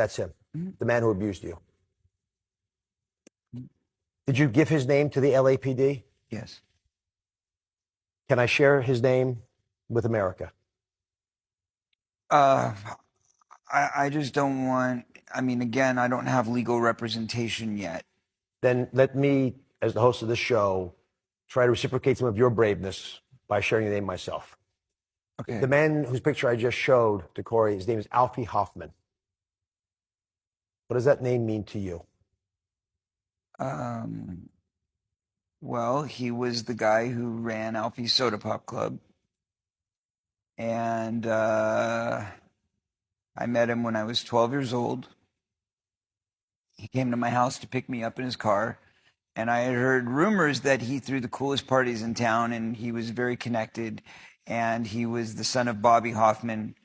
That's him, Mhm. the man who abused you. Did you give his name to the LAPD? Yes. Can I share his name with America? Uh, I just don't want, I mean, again, I don't have legal representation yet. Then let me, as the host of this show, try to reciprocate some of your braveness by sharing the name myself. Okay. The man whose picture I just showed to Corey, his name is Alfie Hoffman. What does that name mean to you? Um, well, he was the guy who ran Alfie's Soda Pop Club. And I met him when I was 12 years old. He came to my house to pick me up in his car. And I had heard rumors that he threw the coolest parties in town and he was very connected. And he was the son of Bobby Hoffman,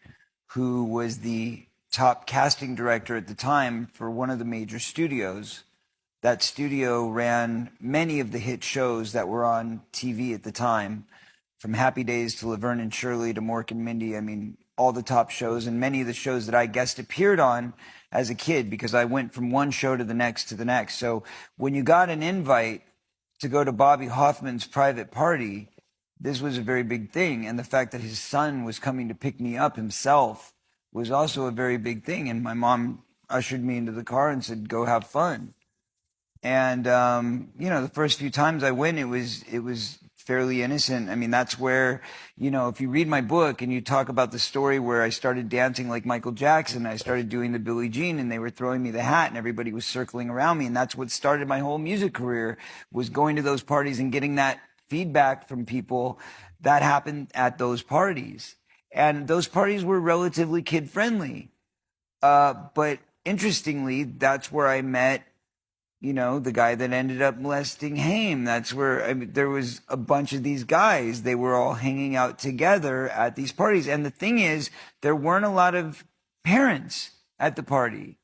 who was the top casting director at the time for one of the major studios. That studio ran many of the hit shows that were on TV at the time, from Happy Days to Laverne and Shirley to Mork and Mindy. I mean, all the top shows and many of the shows that I guest appeared on as a kid, because I went from one show to the next to the next. So when you got an invite to go to Bobby Hoffman's private party, this was a very big thing. And the fact that his son was coming to pick me up himself was also a very big thing. And my mom ushered me into the car and said, "Go have fun." And you know, the first few times I went, it was fairly innocent. I mean, that's where, you know, if you read my book and you talk about the story where I started dancing like Michael Jackson, I started doing the Billie Jean, and they were throwing me the hat, and everybody was circling around me, and that's what started my whole music career, was going to those parties and getting that feedback from people. That happened at those parties, and those parties were relatively kid friendly. But interestingly, that's where I met, you know, the guy that ended up molesting Haim. That's where, I mean, there was a bunch of these guys. They were all hanging out together at these parties. And the thing is, there weren't a lot of parents at the party.